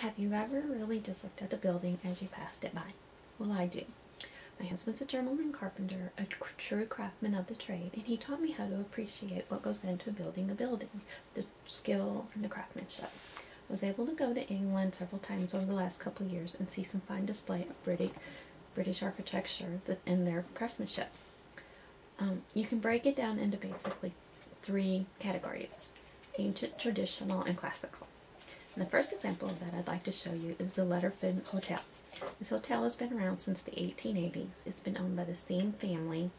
Have you ever really just looked at a building as you passed it by? Well, I do. My husband's a journeyman carpenter, a true craftsman of the trade, and he taught me how to appreciate what goes into building a building, the skill and the craftsmanship. I was able to go to England several times over the last couple of years and see some fine display of British architecture and their craftsmanship. You can break it down into basically three categories: ancient, traditional, and classical. And the first example of that I'd like to show you is the Letterford Hotel. This hotel has been around since the 1880s. It's been owned by the Thiem family,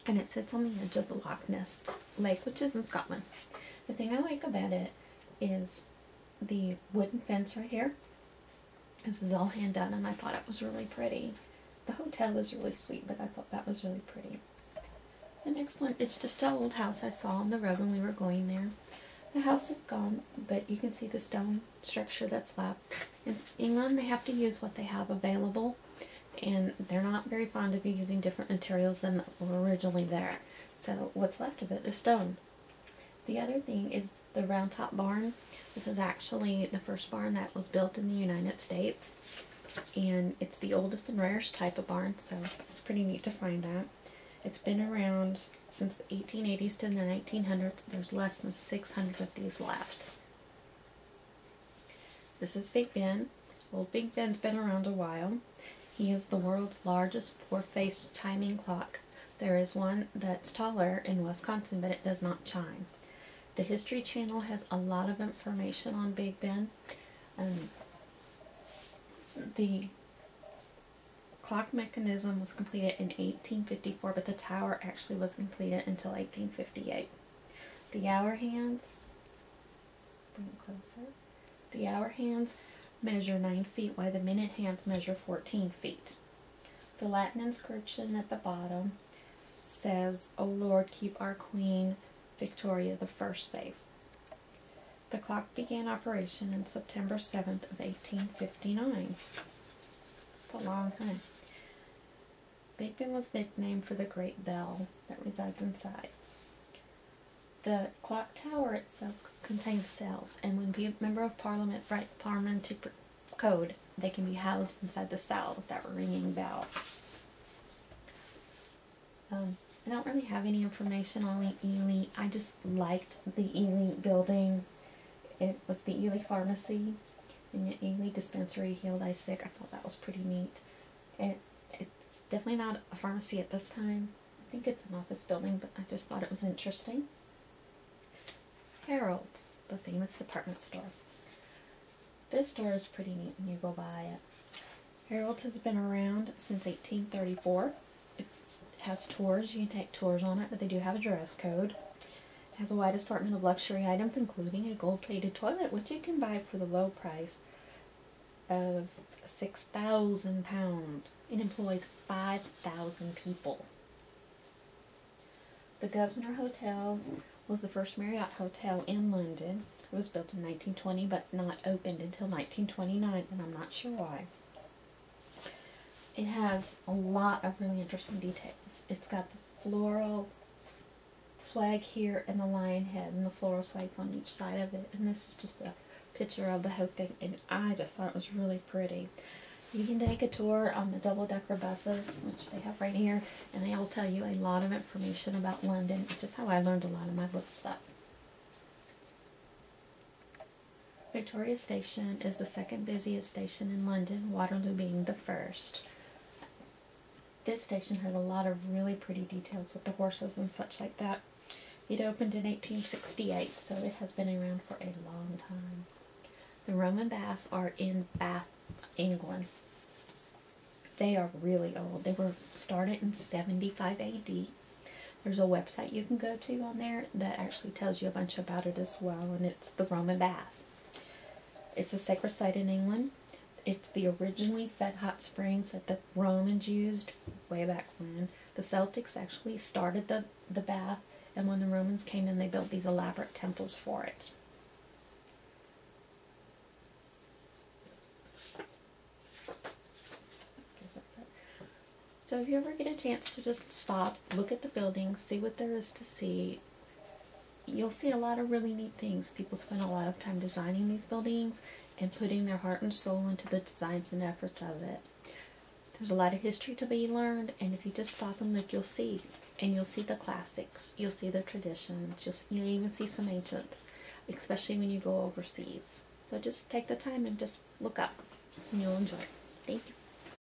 and it sits on the edge of the Loch Ness Lake, which is in Scotland. The thing I like about it is the wooden fence right here. This is all hand done, and I thought it was really pretty. The hotel is really sweet, but I thought that was really pretty. The next one, it's just an old house I saw on the road when we were going there. The house is gone, but you can see the stone structure that's left. In England, they have to use what they have available, and they're not very fond of using different materials than were originally there. So what's left of it is stone. The other thing is the Round Top barn. This is actually the first barn that was built in the United States, and it's the oldest and rarest type of barn, so it's pretty neat to find that. It's been around since the 1880s to the 1900s. There's less than 600 of these left. This is Big Ben. Well, Big Ben's been around a while. He is the world's largest four-phase chiming clock. There is one that's taller in Wisconsin, but it does not chime. The History Channel has a lot of information on Big Ben. The clock mechanism was completed in 1854, but the tower actually was completed until 1858. The hour hands, bring it closer. The hour hands measure 9 feet, while the minute hands measure 14 feet. The Latin inscription at the bottom says, "O Lord, keep our Queen Victoria the First safe." The clock began operation on September 7th of 1859. It's a long time. Big Ben was nicknamed for the great bell that resides inside. The clock tower itself contains cells, and when a member of Parliament writes parliamentary code, they can be housed inside the cell with that ringing bell. I don't really have any information on the Ely. I just liked the Ely building. It was the Ely Pharmacy and the Ely Dispensary healed I sick. I thought that was pretty neat. It's definitely not a pharmacy at this time. I think it's an office building, but I just thought it was interesting. Harold's, the famous department store. This store is pretty neat when you go by it. Harold's has been around since 1834. It has tours. You can take tours on it, but they do have a dress code. It has a wide assortment of luxury items, including a gold-plated toilet, which you can buy for the low price of £6,000. It employs 5,000 people. The Grosvenor Hotel was the first Marriott hotel in London. It was built in 1920, but not opened until 1929, and I'm not sure why. It has a lot of really interesting details. It's got the floral swag here and the lion head, and the floral swags on each side of it, and this is just a picture of the whole thing, and I just thought it was really pretty. You can take a tour on the double-decker buses, which they have right here, and they all tell you a lot of information about London, which is how I learned a lot of my book stuff. Victoria Station is the second busiest station in London, Waterloo being the first. This station has a lot of really pretty details with the horses and such like that. It opened in 1868, so it has been around for a long time. The Roman baths are in Bath, England. They are really old. They were started in 75 AD. There's a website you can go to on there that actually tells you a bunch about it as well, and it's the Roman baths. It's a sacred site in England. It's the originally fed hot springs that the Romans used way back when. The Celtics actually started the bath, and when the Romans came in, they built these elaborate temples for it. So if you ever get a chance to just stop, look at the buildings, see what there is to see, you'll see a lot of really neat things. People spend a lot of time designing these buildings, and putting their heart and soul into the designs and efforts of it. There's a lot of history to be learned, and if you just stop and look, you'll see. And you'll see the classics, you'll see the traditions, you'll even see some ancients, especially when you go overseas. So just take the time and just look up, and you'll enjoy it. Thank you.